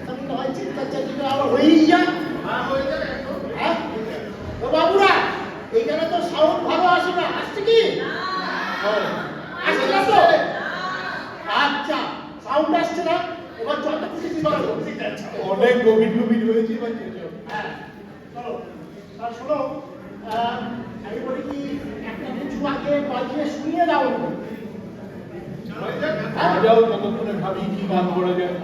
আমি নয় চিন্তা চাইলে আবার হয়েই যায়। হ্যাঁ তো বাবুরা এইখানে তো সাউন্ড ভালো আসে না, আসছে কি? আসছে না তো? আচ্ছা সাউন্ড আসছে না, এবার যত খুশি অনেক গভীর গভীর হয়েছে। হ্যাঁ চলো তাহলে শোনো, আমি বলি কি একটা কিছু আগে বাজিয়ে শুনিয়ে দাও। যাও ততক্ষণে ভাবি কি গান করা যায়।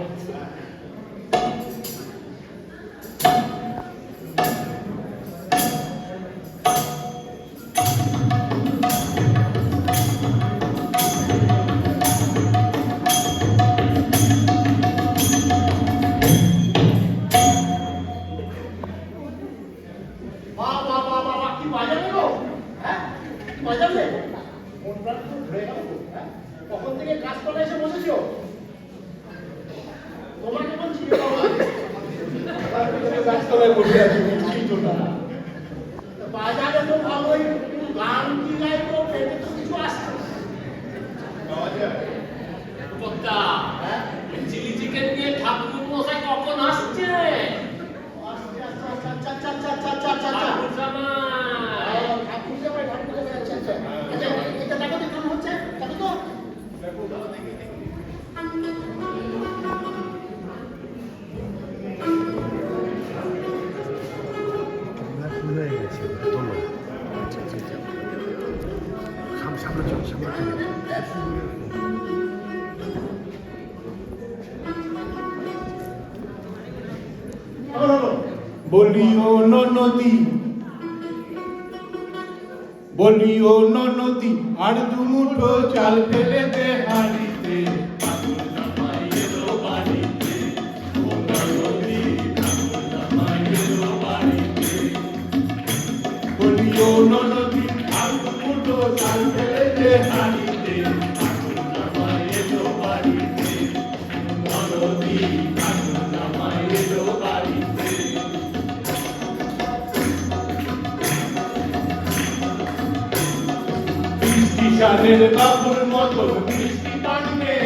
কখন থেকে কাজ করে এসে বসেছো? তোমাকে বলছি গাছতলায় বসে আছি, বাজারে তো ভালোই গান কি গাইবো, পেটে তো কিছু আসছে। চিলি চিকেন দিয়ে ঠাকুর মশাই কখন আসছে? বলিও ননদী, বলিও ননদী, আর দুমুঠো চাল ফেলে দে হাড়িতে। বলিও ননদী, আর দুমুঠো চাল ফেলে দে হাড়িতে। শানের বাবুর মতন মিষ্টি পানকে,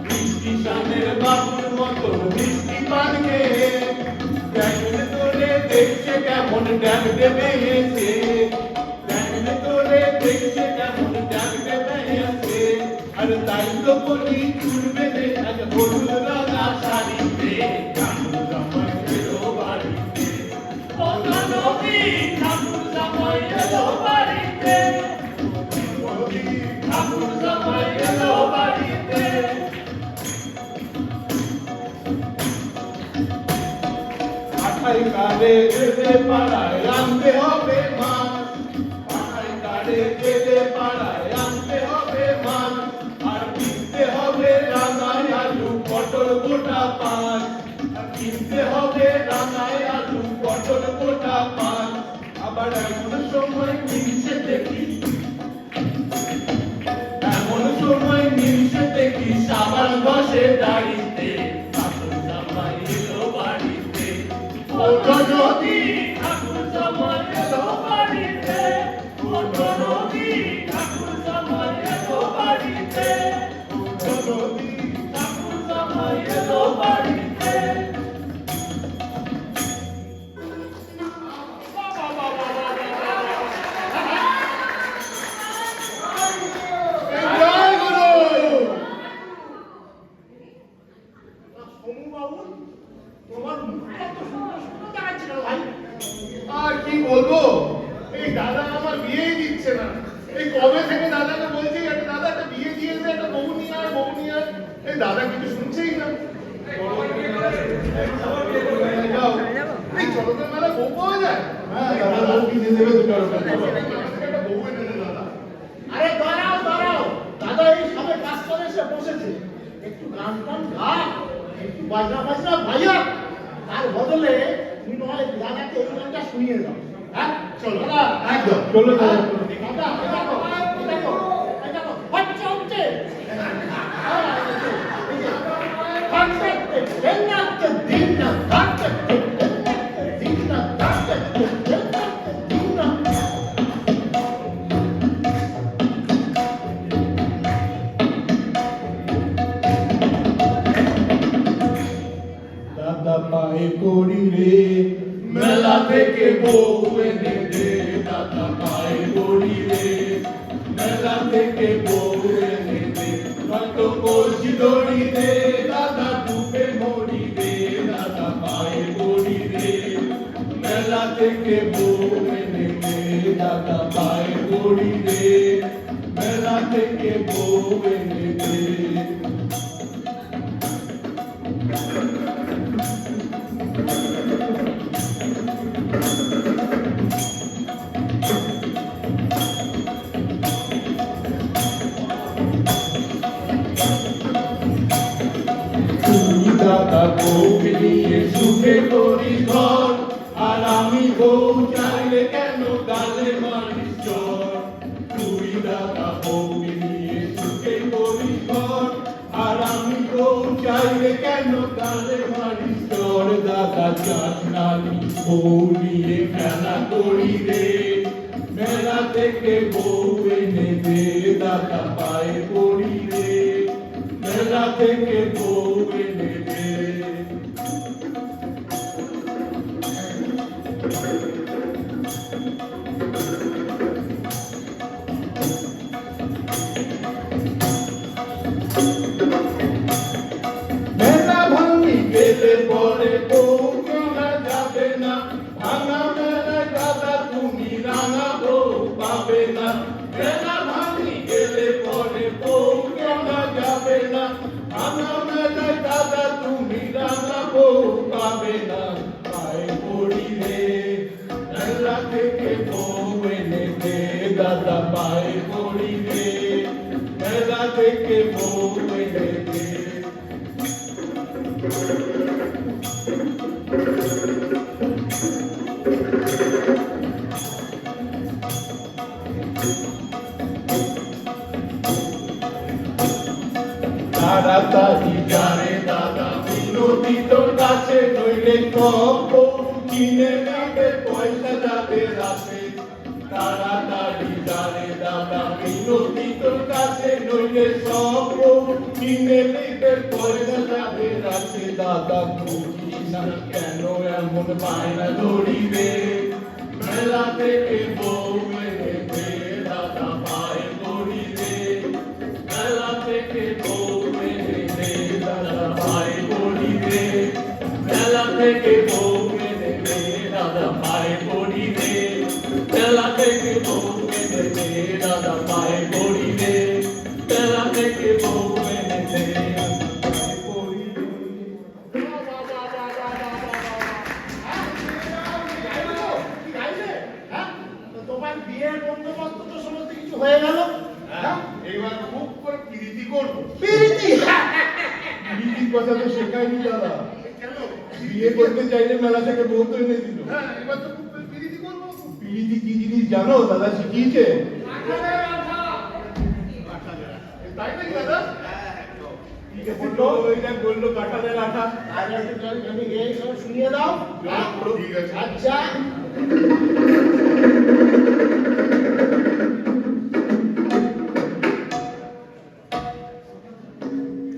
মিষ্টি শানের বাবুর মতন মিষ্টি পানকে, দেখলে তোরে দেখছে কেমন ডাক দেবে এসে, দেখলে তোরে দেখছে কেমন ডাক দেবে এসে। আর তাই তো বলি চুল বেঁধে আজ হলুদ রাঙা শাড়িতে, ঠাকুর জামাই এলো বাড়িতে। ও ননদী, ঠাকুর জামাই এলো বাড়িতে, ঠাকুর জামাই এলো বাড়িতে। পাঠাই কারে যেতে পাড়ায় আনতে হবে মাছ, পাঠাই কারে যেতে পাড়ায় আনতে হবে মাছ। আর কিনতে হবে রাঙায় আলু পটল গোটা পাঁচ, আর কিনতে হবে রাঙায় আলু পটল গোটা পাঁচ। আবার এমন সময় মিলছে দেখি, এমন সময় মিলছে দেখি সাবান ঘষে দাড়িতে, ঠাকুর জামাই এলো বাড়িতে। ও নদী, ঠাকুর জামাই এলো বাড়িতে, ও নদী, ঠাকুর জামাই এলো বাড়িতে, ও নদী, ঠাকুর জামাই এলো বাড়িতে। আর কি বলবো, এই দাদা আমার বিয়েই দিচ্ছে না। এই কবে থেকে দাদাকে বলছি একটা দাদা একটা বিয়ে দিয়েছে, একটা বউ নিয়ে আয়, বউ নিয়ে আয়। এই দাদা কিছু শুনছেই না। যাও, এই চলকের মেলা বউ পাওয়া যায়? হ্যাঁ দাদা বউ কিনে দেবে দুটো একটা বউ এনে দে দাদা। আরে দাঁড়াও দাঁড়াও, দাদা এই সবে কাজ করে এসে বসেছে, একটু গান টান গা, একটু বাজনা বাজনা ভাইয়া, তার বদলে তুমি নয় দাদাকে এই গানটা শুনিয়ে দাও। হ্যাঁ চলো দাদা, একদম চলো দাদা। দাদা দেখো দেখো দেখো বাচ্চা উঠছে, দিন না দিন না দিন না দিন না। পায়ে পড়ি রে মেলা থেকে বউ এনে দে দাদা পায়ে পড়ি রে মেলা থেকে বউ এনে দে নয়তো কলসি দড়ি দে দাদা ডুবে মরি রে দাদা পায়ে পড়ি রে মেলা থেকে বউ এনে দে দাদা পায়ে পড়ি রে মেলা থেকে বউ এনে দে দাদা বউকে নিয়ে সুখে করি ঘর আর আমি বউ চাইলে কেন গালে মারিস চর তুই দাদা বউকে নিয়ে সুখে করি ঘর আর আমি বউ চাইলে কেন গালে মারিস চর দাদা চাস নানি বউ নিয়ে খেলা করি রে মেলা থেকে বউ এনে দে দাদা পায়ে পড়ি রে মেলা থেকে বউ এনে দে মেলা ভাঙি গেলে পরে বউ কেনা যাবে না ভাঙা মেলায় দাদা তুমি রাঙা বউ পাবে না মেলা ভাঙি গেলে পরে বউ কেনা যাবে না ভাঙা মেলায় দাদা তুমি রাঙা বউ পাবে না পায়ে পড়ি রে মেলা থেকে বউ এনে দে দাদা পায়ে পড়ি রে মেলা থেকে বউ এনে দে তাড়াতাড়ি জানে দাদা বিনতি তোর কাছে নইলে কব কিনে নেবে পয়সা যাবে রাতে তাড়াতাড়ি জানে দাদা বিনতি তোর কাছে নইলে সব কিনে নেবে পয়সা যাবে রাতে দাদা বুঝিস না কেন এমন বায়না ধরিবে মেলা থেকে বউ এনে দে দাদা পায়ে পড়ি রে মেলা থেকে বউ এনে দে দাদা পায়ে পড়ি রে মেলা থেকে বউ এনে দে দাদা পায়ে পড়ি রে মেলা থেকে বউ এনে দে দাদা পায়ে পড়ি রে মেলা থেকে বউ এনে দে পায়ে পড়ি রে তোমার বিয়ের বন্দোবস্ত তো সমস্ত কিছু হয়ে গেল। হ্যাঁ, এবার খুব করে প্রীতি করবো প্রীতি। প্রীতির কথা তো শেখায়নি দাদা কেন? বিয়ে করতে চাইলে মেলা থেকে বউ তো এনে দিল হ্যাঁ, এবার তো প্রীতি করবো। প্রীতি কি জিনিস জানো দাদা শিখিয়েছে তাই নাকি দাদা? ঠিক আছে তো ওইটা বললো কাঁঠালের আঠা আজ একটু জল জমি গিয়ে সব শুনিয়ে দাও। হ্যাঁ? ঠিক আছে আচ্ছা।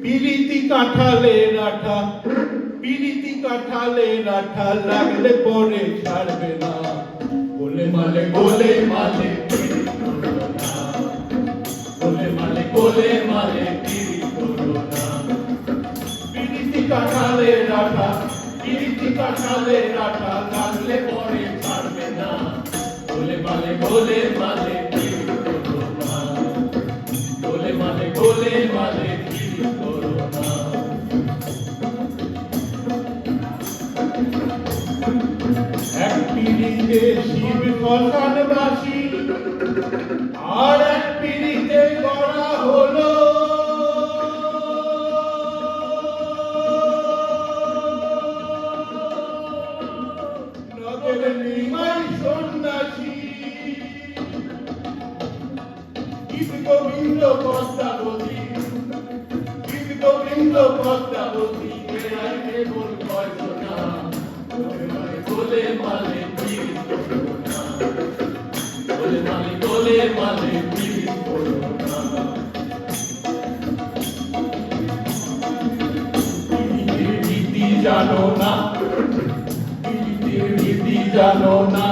পিরিতি কাঁঠালের আঠা পিরিতি কাঁঠালের আঠা লাগলে পরে ছাড়বে না বলে মালে বলে মালে পিরিতি করো না বলে মালে বলে মালে পিরিতি করো না পিরিতি কাঁঠালের আঠা পিরিতি কাঁঠালের আঠা লাগলে পরে ছাড়বে না বলে মালে পিরিতি করো না বলে মালে পিরিতি করো না এক পিড়িতে শিব শ্মশানবাসী আর এক পিড়িতে গড়া হলো নগর নিমাই সন্ন্যাসী গীত গোবিন্দ পদ্মাবতী গীত গোবিন্দ পদ্মাবতী বেড়াই কেবল কয়জনা বলে মালে পিরিত করো না বলে মালে পিরিত করো না রীতি জানো না জানো না,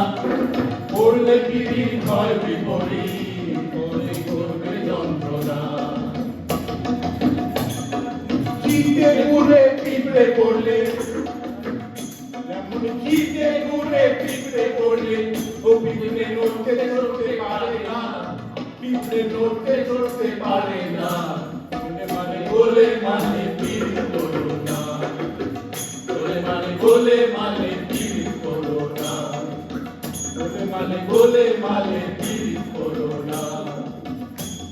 পড়লে পিড়ি হয় বিপরীত, পরে করবে যন্ত্রণা। শীতে ঘুরে পিঁপড়ে পড়লে, যেমন শীতে ঘুরে পিঁপড়ে পড়লে, ও পিঁপড়ে নড়তে নড়তে পারে না, পিঁপড়ে নড়তে নড়তে পারে না। গোলে মানে পীড়িত করো না, গোলে মানে পীড়িত করো না, গোলে মানে পীড়িত করো না,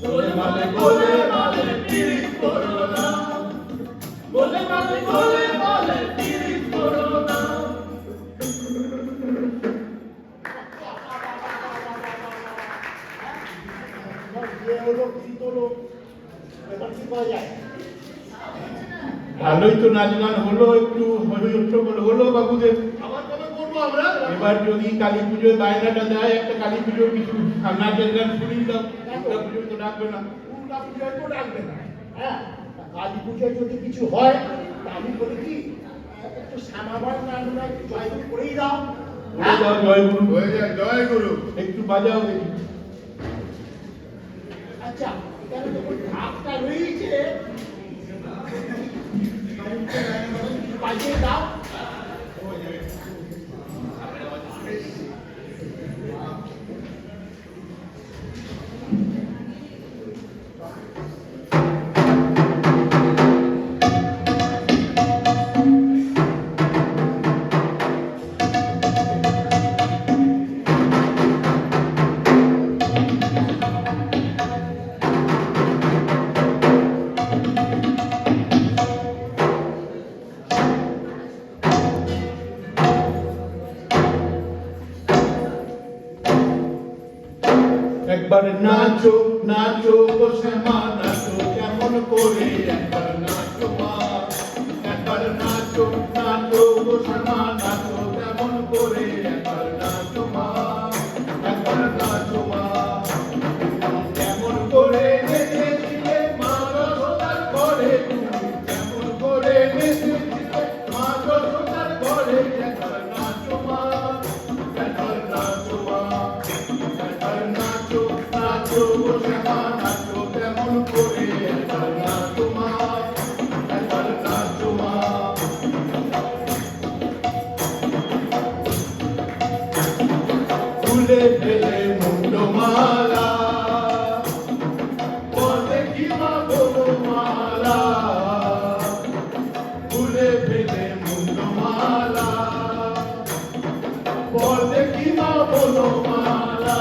গোলে মানে পীড়িত করো না, গোলে মানে পীড়িত করো না। যে হলো শীত হলো, এবার কি পাওয়া যায়? ভালোই তো নাচ গান হলো, একটু হট্টগোল হলো বাবুদের। আবার কবে করবো আমরা? এবার যদি কালী পুজোয় বায়নাটা দেয়, একটা কালী পুজোর কিছু নাচের গান শুনিয়ে দাও। দুর্গা পুজোয় তো ডাকবে না। দুর্গা পূজায় তো ডাকবে না, হ্যাঁ, তা কালী পূজায় যদি কিছু হয় তা আমি বলি কি একটু শ্যামাবার নামটা একটু জয়গুরু করেই দাও। বলে দাও জয়গুরু, হয়ে যায় জয় গুরু। একটু বাজাও দেখি। আচ্ছা, এখানে যখন ঢাকটা রয়েছে বাজিয়ে দাও। একবার নাচো নাচো গো শ্যামা নাচো, কেমন করে একবার নাচো মা, একবার নাচো নাচো গো শ্যামা নাচো, কেমন করে একবার নাচো মা, একবার নাচো মা। কেমন করে নেচেছিলে মা যশোদার ঘরে তুমি, কেমন করে নেচেছিলে মা যশোদার ঘরে, একবার নাচো মা, একবার নাচো মা, একবার নাচো নাচো গো শ্যামা নাচো, কেমন করে একবার নাচো মা, একবার নাচো মা। ফুলে ফেলে মুন্ডমালা, পরে কি মা বলো মালা, ফুলে ফেলে মুন্ডমালা, পরে কি মা বলো মালা।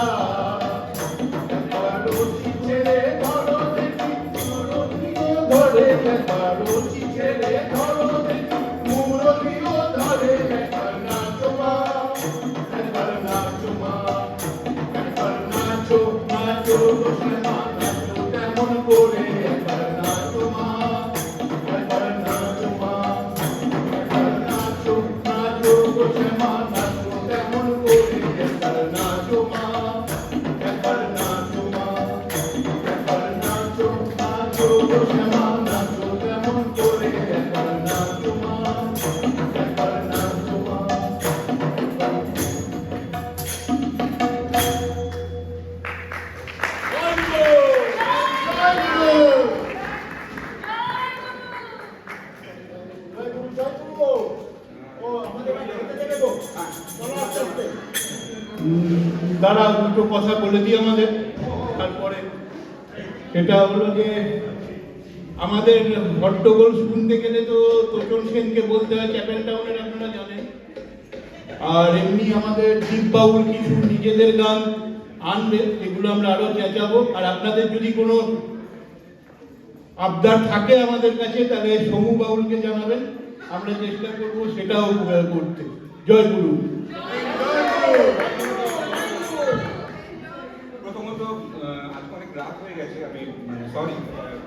একবার রশি ছেড়ে ধরো দেখি, মুরগিও ধরে, একবার রশি ছেড়ে ধরো দেখি, মুরগিও ধরে, একবার নাচো মা, একবার নাচো মা, একবার নাচো নাচো গো শ্যামা নাচো, কেমন করে একবার নাচো মা, একবার নাচো মা, একবার নাচো নাচো গো শ্যামা নাচো, কেমন করে একবার নাচো মা, একবার নাচো মা, একবার নাচো নাচো গো শ্যামা নাচো, কেমন করে একবার নাচো মা, একবার নাচো মা। জয়গুরু জয়গুরু। ও আমাদের বাড়ি খেতে দেবে গো। চলো আস্তে আস্তে। দাঁড়াও, দুটো কথা বলে দিই আমাদের। তারপরে সেটা হলো যে আমাদের হট্টগোল শুনতে গেলে তো তোষণ সেনকে বলতে হয়, চ্যাপেল টাউনের, আপনারা জানেন। আর এমনি আমাদের দীপ বাউল কিছু নিজেদের গান আনবে, এগুলো আমরা আরো চেঁচাবো। আর আপনাদের যদি কোনো আবদার থাকে আমাদের কাছে, তাহলে সমু বাউলকে জানাবেন, আমরা চেষ্টা করব সেটাও করতে। জয় গুরু। প্রথমত আজ অনেক রাত হয়ে গেছে, আমি সরি,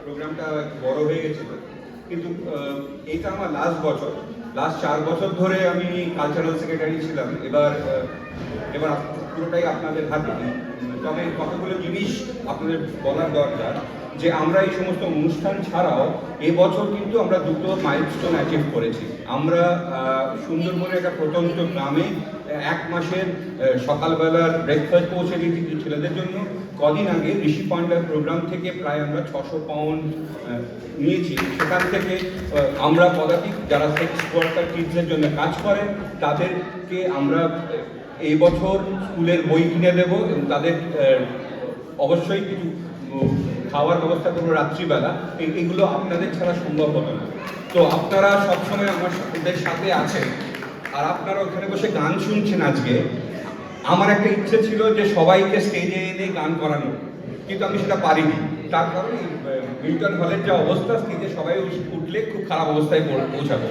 প্রোগ্রামটা বড় হয়ে গেছিল, কিন্তু এটা আমার লাস্ট 4 বছর ধরে আমি কালচারাল সেক্রেটারি ছিলাম। এবার পুরোটাই আপনাদের হাতে। তবে কতগুলো জিনিস আপনাদের বলার দরকার, যে আমরা এই সমস্ত অনুষ্ঠান ছাড়াও এবছর কিন্তু আমরা দুটো মাইলস্টোন অ্যাচিভ করেছি। আমরা সুন্দরবনের একটা প্রত্যন্ত গ্রামে এক মাসের সকালবেলার ব্রেকফাস্ট পৌঁছে দিয়েছি কিছু ছেলেদের জন্য। কদিন আগে ঋষি পান্ডার প্রোগ্রাম থেকে প্রায় আমরা 600 পাউন্ড নিয়েছি। সেখান থেকে আমরা পদাতিক যারা সেক্স ওয়ার্কার কিডসের জন্য কাজ করেন তাদেরকে আমরা এই বছর স্কুলের বই কিনে দেবো এবং তাদের অবশ্যই কিছু খাওয়ার ব্যবস্থা করবো রাত্রিবেলা। এগুলো আপনাদের ছাড়া সম্ভব হবে না। তো আপনারা সবসময় আমাদের সাথে আছেন আর আপনারা ওখানে বসে গান শুনছেন। আজকে আমার একটা ইচ্ছে ছিল যে সবাইকে স্টেজে এনে গান করানো, কিন্তু আমি সেটা পারিনি। তার কারণ মিল্টন হলের যে অবস্থা, স্টেজে সবাই উঠলে খুব খারাপ অবস্থায় পৌঁছাবো।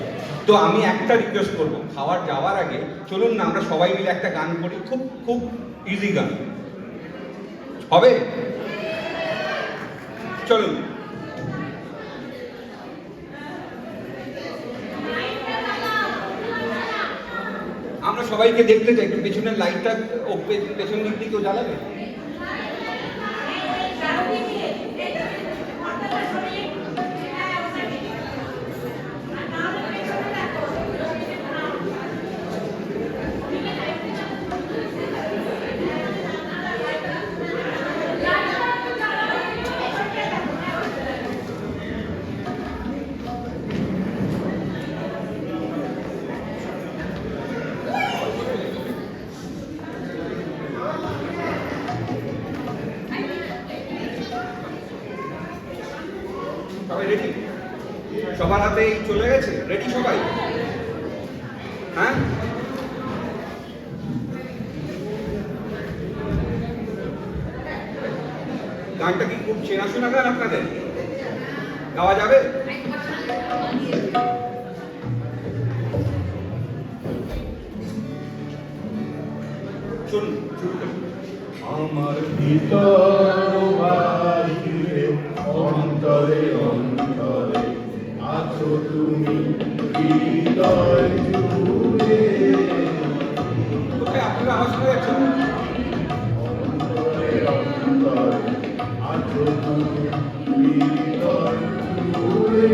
তো আমি একটা রিকোয়েস্ট করবো, খাবার যাওয়ার আগে চলুন না আমরা সবাই মিলে একটা গান করি, খুব খুব ইজি গান হবে। চলুন। আমরা সবাইকে দেখতে চাই, একটু পেছনের লাইটটা পেছন দিক দিয়ে কেউ জ্বালাবে। সবাই রেডি? সবার হাতে চলে গেছে? রেডি সবাই? হ্যাঁ, গানটা কি খুব চেনাশোনা গান আপনাদের? গাওয়া যাবে? শুনুন, শুরু করুন। আমার ভিতর বাহিরে অন্তরে অন্তরে আছো তুমি হৃদয় জুড়ে। কোথায় আপনারা আওয়াজ শোনা যাচ্ছে না? অন্তরে অন্তরে আছো তুমি হৃদয় জুড়ে।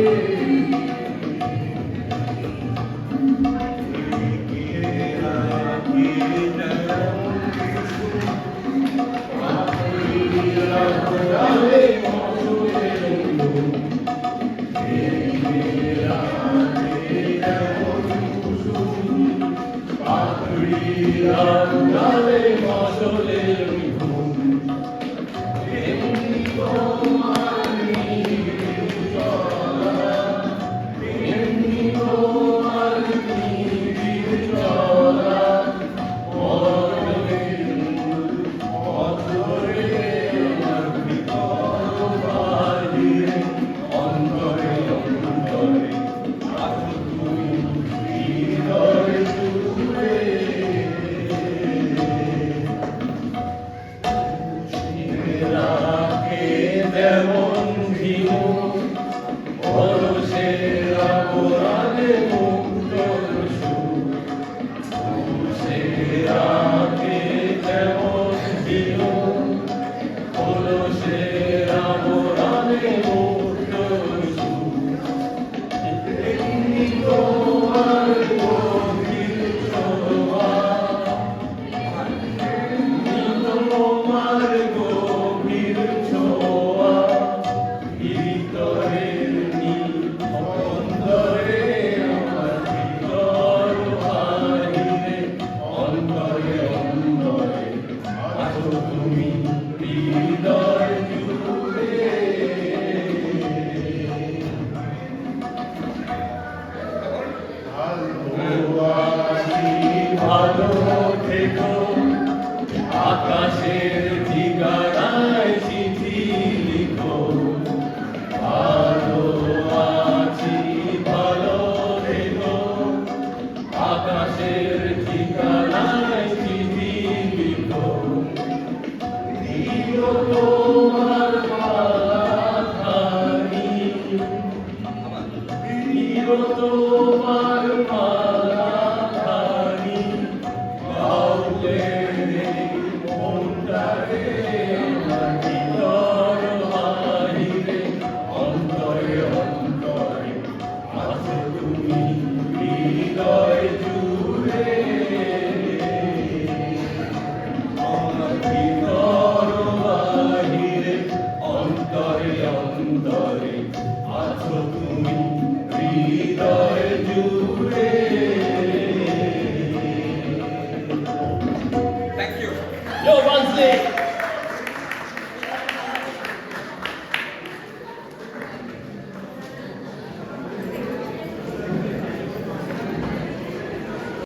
আকাশের ঠিকানায় চিঠি লিখো, ভালো আছি ভালো থেকো। আকাশের ঠিকানায় চিঠি লিখো, দিও তোমার মালাখানি, দিও তোমার মালাখানি। বাউলে অন্তরে অন্তরে আছো তুমি হৃদয় জুড়ে। আমাদের